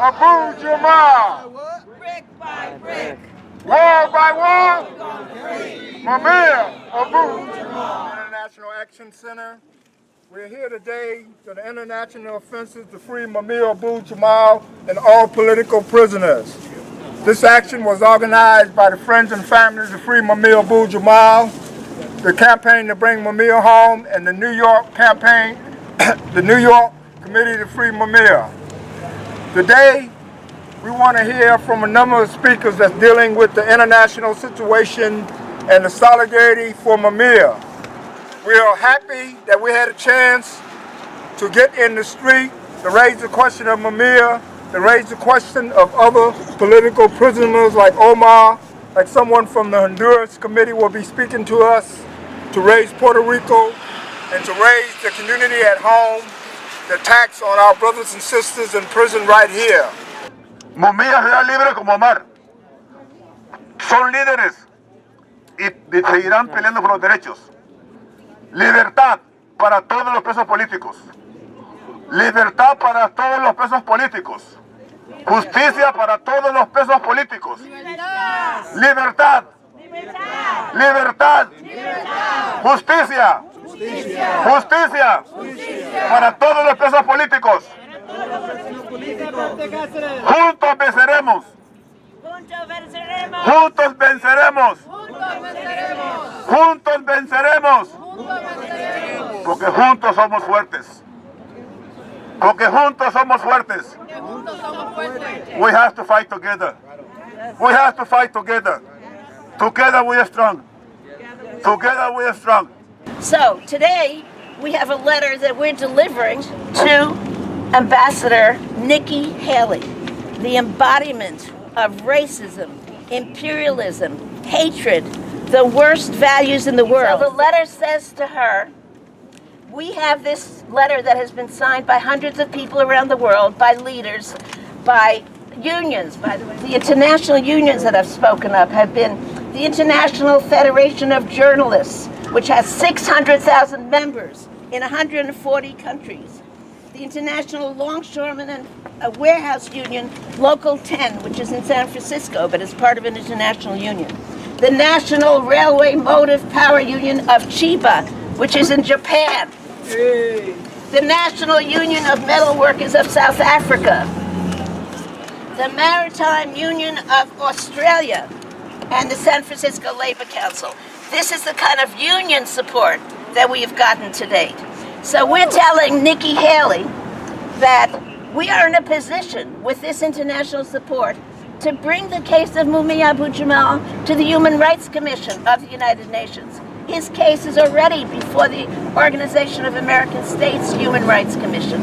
Abu Jamal. Brick by brick. Wall by wall. Mumia Abu Jamal. International Action Center. We're here today for the international offensive to free Mumia Abu Jamal and all political prisoners. This action was organized by the friends and families to free Mumia Abu Jamal, the campaign to bring Mumia home, and the New York campaign, the New York Committee to Free Mumia. Today, we want to hear from a number of speakers that's dealing with the international situation and the solidarity for Mumia. We are happy that we had a chance to get in the street to raise the question of Mumia, to raise the question of other political prisoners like Omar, like someone from the Honduras committee will be speaking to us, to raise Puerto Rico, and to raise the community at home, the attacks on our brothers and sisters in prison right here. Mumia será libre como Omar. Son líderes y seguirán peleando por los derechos. Libertad para todos los presos políticos. Libertad para todos los presos políticos. Justicia para todos los presos políticos. Libertad. Libertad. Justicia. Justicia para todos los presos políticos. Juntos venceremos. Juntos venceremos. Juntos venceremos. Porque juntos somos fuertes. Porque juntos somos fuertes. We have to fight together. We have to fight together. Together we are strong. Together we are strong. So today we have a letter that we're delivering to Ambassador Nikki Haley, the embodiment of racism, imperialism, hatred, the worst values in the world. So the letter says to her, we have this letter that has been signed by hundreds of people around the world, by leaders, by unions, by the way. The international unions that have spoken up have been the International Federation of Journalists, which has 600,000 members in 140 countries. The International Longshoremen and Warehouse Union, Local 10, which is in San Francisco, but is part of an international union. The National Railway Motive Power Union of Chiba, which is in Japan. Hey. The National Union of Metal Workers of South Africa. The Maritime Union of Australia, and the San Francisco Labor Council. This is the kind of union support that we have gotten to date. So we're telling Nikki Haley that we are in a position with this international support to bring the case of Mumia Abu Jamal to the Human Rights Commission of the United Nations. His case is already before the Organization of American States Human Rights Commission.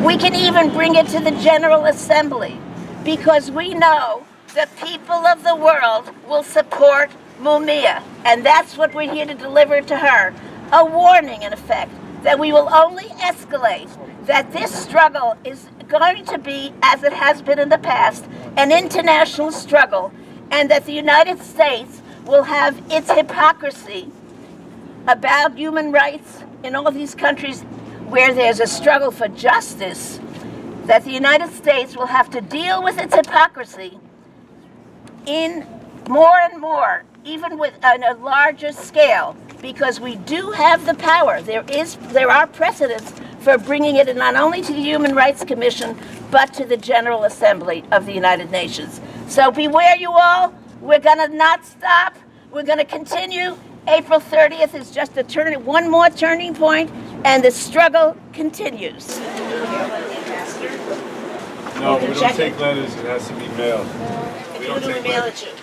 We can even bring it to the General Assembly because we know the people of the world will support Mumia, and that's what we're here to deliver to her. A warning, in effect, that we will only escalate, that this struggle is going to be, as it has been in the past, an international struggle, and that the United States will have its hypocrisy about human rights in all these countries where there's a struggle for justice, that the United States will have to deal with its hypocrisy in more and more, even with on a larger scale, because we do have the power. There are precedents for bringing it not only to the Human Rights Commission, but to the General Assembly of the United Nations. So beware, you all. We're going to not stop. We're going to continue. April 30th is just one more turning point, and the struggle continues. No, we don't take letters. It has to be mailed. We don't take mail letters. it to?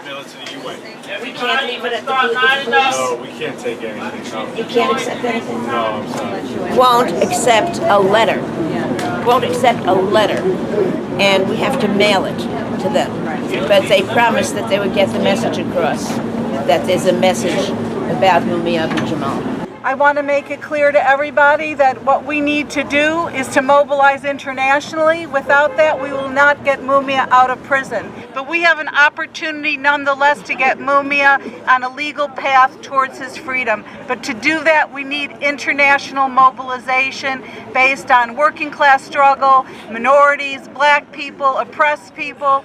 Mail it to the UN. We can't leave it at the police? No, we can't take anything. No. You can't accept anything? No, I'm sorry. Won't accept a letter. Won't accept a letter. And we have to mail it to them. But they promised that they would get the message across, that there's a message about Mumia Abu Jamal. I want to make it clear to everybody that what we need to do is to mobilize internationally. Without that, we will not get Mumia out of prison. But we have an opportunity nonetheless to get Mumia on a legal path towards his freedom. But to do that, we need international mobilization based on working class struggle, minorities, black people, oppressed people,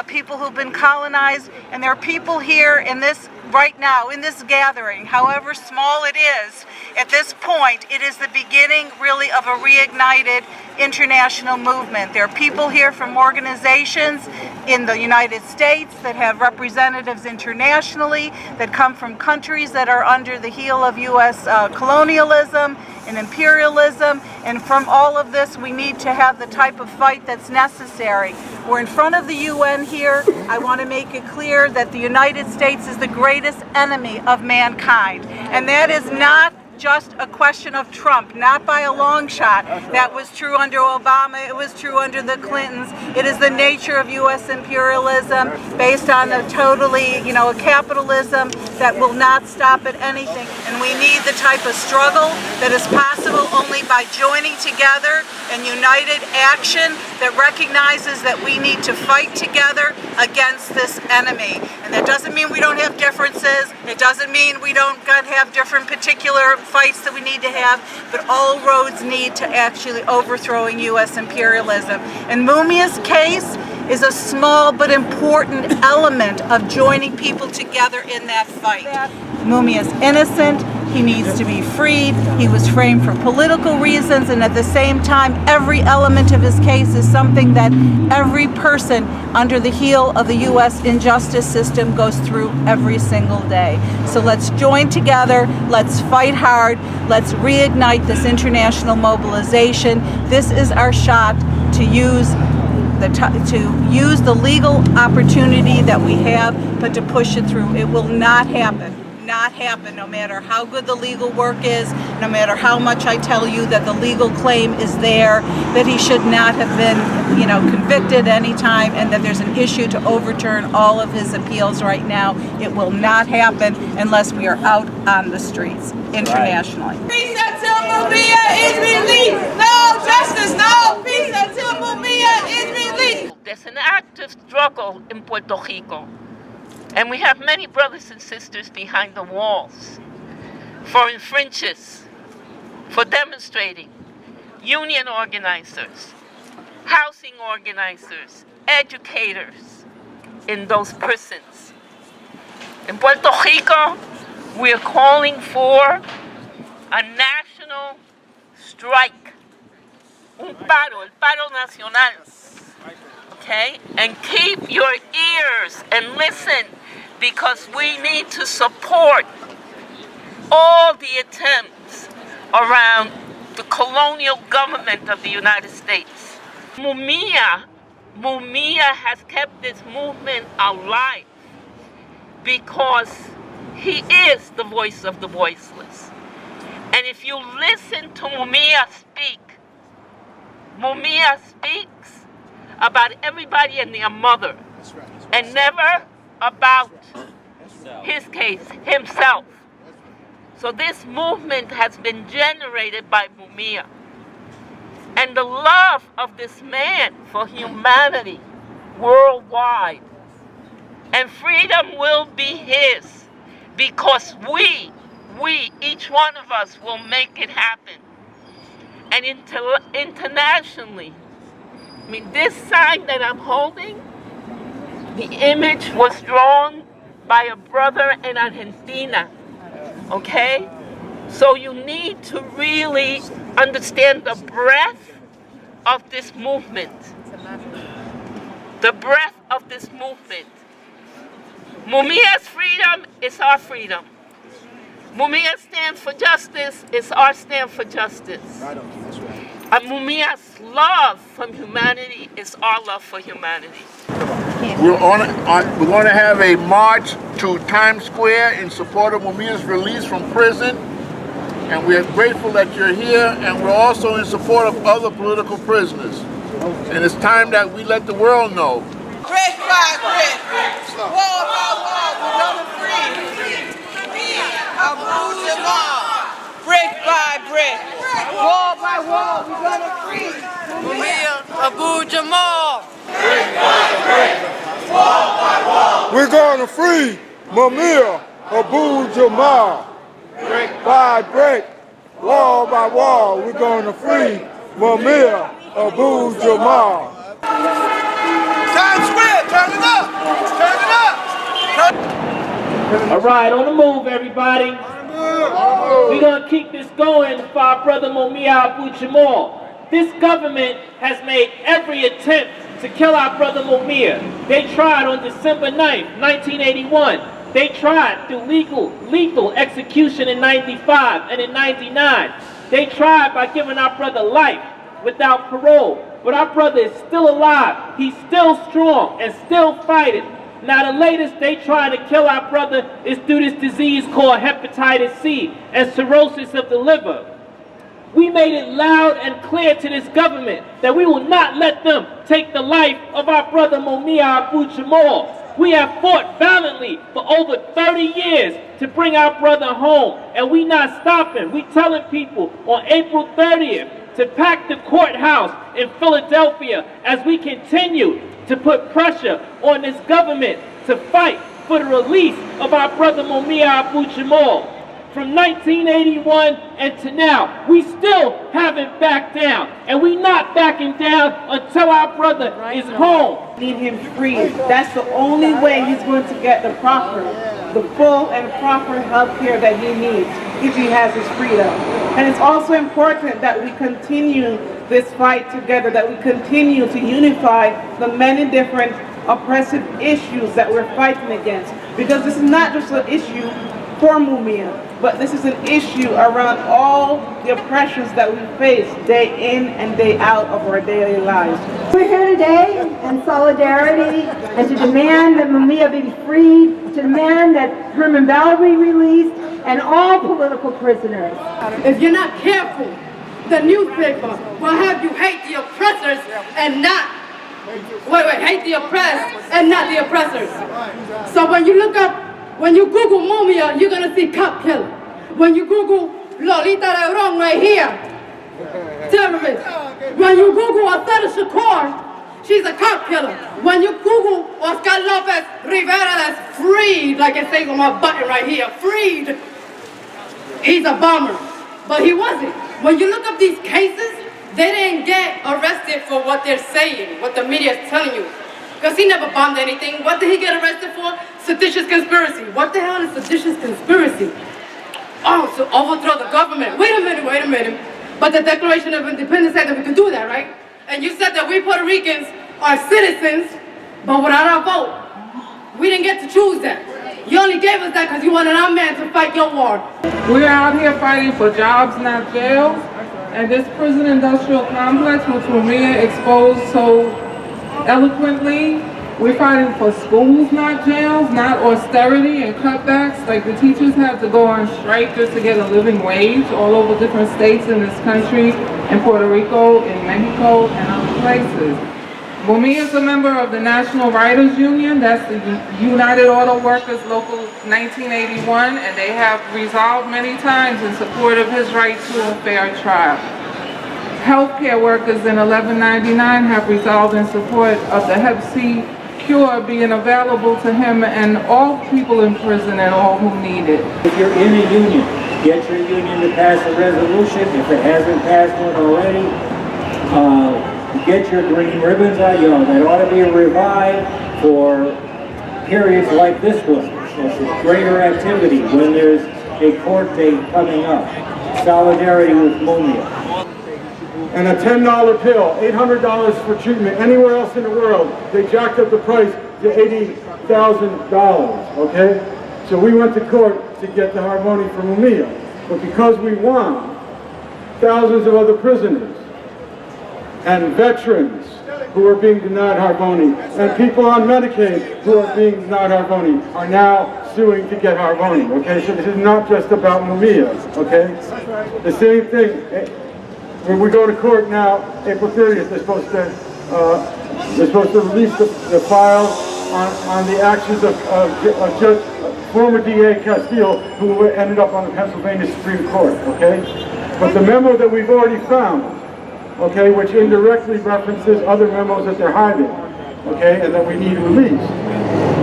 people who've been colonized, and there are people here in this right now in this gathering, however small it is, at this point, it is the beginning really of a reignited international movement. There are people here from organizations in the United States that have representatives internationally that come from countries that are under the heel of U.S. colonialism and imperialism, and from all of this we need to have the type of fight that's necessary. We're in front of the UN here. I want to make it clear that the United States is the greatest enemy of mankind, and that is not just a question of Trump, not by a long shot. That was true under Obama, it was true under the Clintons. It is the nature of U.S. imperialism based on a totally, a capitalism that will not stop at anything. And we need the type of struggle that is possible only by joining together in united action that recognizes that we need to fight together against this enemy. And that doesn't mean we don't have differences. It doesn't mean we don't have different particular fights that we need to have, but all roads need to actually overthrowing U.S. imperialism. And Mumia's case is a small but important element of joining people together in that fight. Mumia is innocent. He needs to be freed. He was framed for political reasons, and at the same time, every element of his case is something that every person under the heel of the U.S. injustice system goes through every single day. So let's join together, let's fight hard, let's reignite this international mobilization. This is our shot to use the legal opportunity that we have, but to push it through. It will not happen. Not happen, no matter how good the legal work is, no matter how much I tell you that the legal claim is there, that he should not have been, convicted any time, and that there's an issue to overturn all of his appeals right now. It will not happen unless we are out on the streets internationally. Peace until Mumia is released. No justice, no peace until Mumia is released. There's an active struggle in Puerto Rico. And we have many brothers and sisters behind the walls for infringes, for demonstrating, union organizers, housing organizers, educators in those prisons. In Puerto Rico, we are calling for a national strike, un paro, el paro nacional. Okay? And keep your ears and listen, because we need to support all the attempts around the colonial government of the United States. Mumia has kept this movement alive because he is the voice of the voiceless. And if you listen to Mumia speaks about everybody and their mother, and never about his case, himself. So this movement has been generated by Mumia. And the love of this man for humanity worldwide. And freedom will be his, because we, each one of us will make it happen. And internationally, this sign that I'm holding, the image was drawn by a brother in Argentina, okay? So you need to really understand the breadth of this movement. The breadth of this movement. Mumia's freedom is our freedom. Mumia stands for justice, is our stand for justice. And Mumia's love from humanity is our love for humanity. We're going to have a march to Times Square in support of Mumia's release from prison. And we're grateful that you're here, and we're also in support of other political prisoners. And it's time that we let the world know. Brick by brick, wall by wall, we're free. Abu Jamal. brick by brick, wall by wall, we're gonna free Mumia Abu-Jamal. Brick by brick, wall by wall. We're gonna free Mumia Abu-Jamal. Brick by brick, wall by wall. We're gonna free Mumia Abu-Jamal. Times Square, turn it up! Turn it up! All right, on the move, everybody. We're going to keep this going for our brother Mumia Abu-Jamal. This government has made every attempt to kill our brother Mumia. They tried on December 9th, 1981. They tried through lethal execution in 95 and in 99. They tried by giving our brother life without parole. But our brother is still alive. He's still strong and still fighting. Now the latest they trying to kill our brother is through this disease called hepatitis C and cirrhosis of the liver. We made it loud and clear to this government that we will not let them take the life of our brother Mumia Abu-Jamal. We have fought valiantly for over 30 years to bring our brother home, and we not stopping. We telling people on April 30th to pack the courthouse in Philadelphia as we continue to put pressure on this government to fight for the release of our brother Mumia Abu-Jamal. From 1981 and to now, we still haven't backed down, and we not backing down until our brother is home. Need him free. That's the only way he's going to get the full and proper health care that he needs if he has his freedom. And it's also important that we continue this fight together, that we continue to unify the many different oppressive issues that we're fighting against. Because this is not just an issue for Mumia, but this is an issue around all the oppressions that we face day in and day out of our daily lives. We're here today in solidarity and to demand that Mumia be freed, to demand that Herman Bell be released, and all political prisoners. If you're not careful, the newspaper will have you hate the oppressors and not, hate the oppressed and not the oppressors. So when you look up, when you Google Mumia, you're gonna see cop killer. When you Google Lolita Lebron right here, terrorist. When you Google Asada Shakur, she's a cop killer. When you Google Oscar Lopez Rivera, that's freed, like it says on my button right here, freed. He's a bomber, but he wasn't. When you look up these cases, they didn't get arrested for what they're saying, what the media is telling you. Because he never bombed anything. What did he get arrested for? Seditious conspiracy. What the hell is seditious conspiracy? Oh, to overthrow the government. Wait a minute. But the Declaration of Independence said that we could do that, right? And you said that we Puerto Ricans are citizens, but without our vote. We didn't get to choose that. You only gave us that because you wanted our man to fight your war. We're out here fighting for jobs, not jails. And this prison industrial complex, which Mumia exposed so eloquently, we're fighting for schools, not jails, not austerity and cutbacks. Like the teachers have to go on strike just to get a living wage all over different states in this country, in Puerto Rico, in Mexico, and other places. Mumia is a member of the National Writers Union, that's the United Auto Workers Local 1981, and they have resolved many times in support of his right to a fair trial. Healthcare workers in 1199 have resolved in support of the Hep C cure being available to him and all people in prison and all who need it. If you're in a union, get your union to pass a resolution. If it hasn't passed one already, get your green ribbons out. That ought to be revived for periods like this one. So greater activity when there's a court date coming up. Solidarity with Mumia. And a $10 pill, $800 for treatment anywhere else in the world. They jacked up the price to $80,000, okay? So we went to court to get the harmony for Mumia. But because we won, thousands of other prisoners and veterans who are being denied harmony and people on Medicaid who are being denied harmony are now suing to get harmony, okay? So this is not just about Mumia, okay? The same thing. When we go to court now, April 30th, they're supposed to release the file on the actions of former DA Castile, who ended up on the Pennsylvania Supreme Court, okay? But the memo that we've already found, okay, which indirectly references other memos that they're hiding, okay, and that we need released.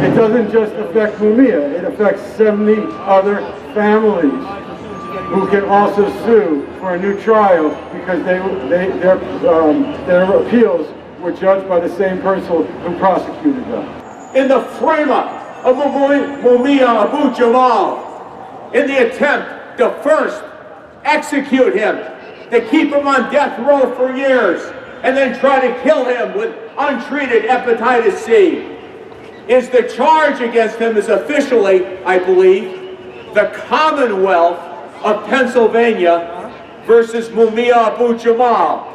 It doesn't just affect Mumia, it affects 70 other families who can also sue for a new trial because their appeals were judged by the same person who prosecuted them. In the frame-up of Mumia Abu Jamal, in the attempt to first execute him, to keep him on death row for years, and then try to kill him with untreated hepatitis C, is the charge against him is officially, I believe, the Commonwealth of Pennsylvania versus Mumia Abu Jamal.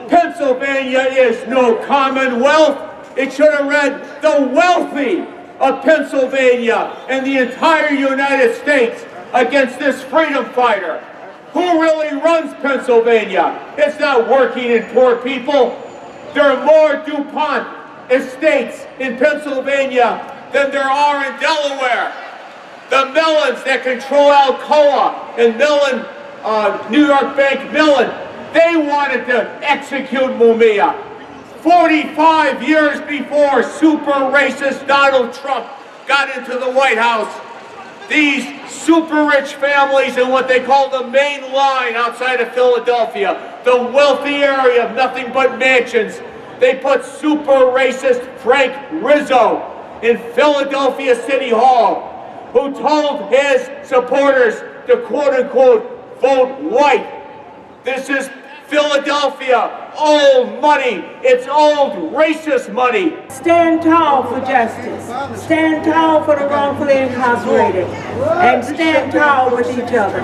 Pennsylvania is no Commonwealth. It should have read the wealthy of Pennsylvania and the entire United States against this freedom fighter. Who really runs Pennsylvania? It's not working and poor people. There are more DuPont estates in Pennsylvania than there are in Delaware. The Mellons that control Alcoa and Mellon, New York Bank Mellon, they wanted to execute Mumia. 45 years before super racist Donald Trump got into the White House, these super rich families in what they call the main line outside of Philadelphia, the wealthy area of nothing but mansions, they put super racist Frank Rizzo in Philadelphia City Hall, who told his supporters to quote-unquote vote white. This is Philadelphia, old money. It's old racist money. Stand tall for justice. Stand tall for the wrongfully incarcerated. And stand tall with each other.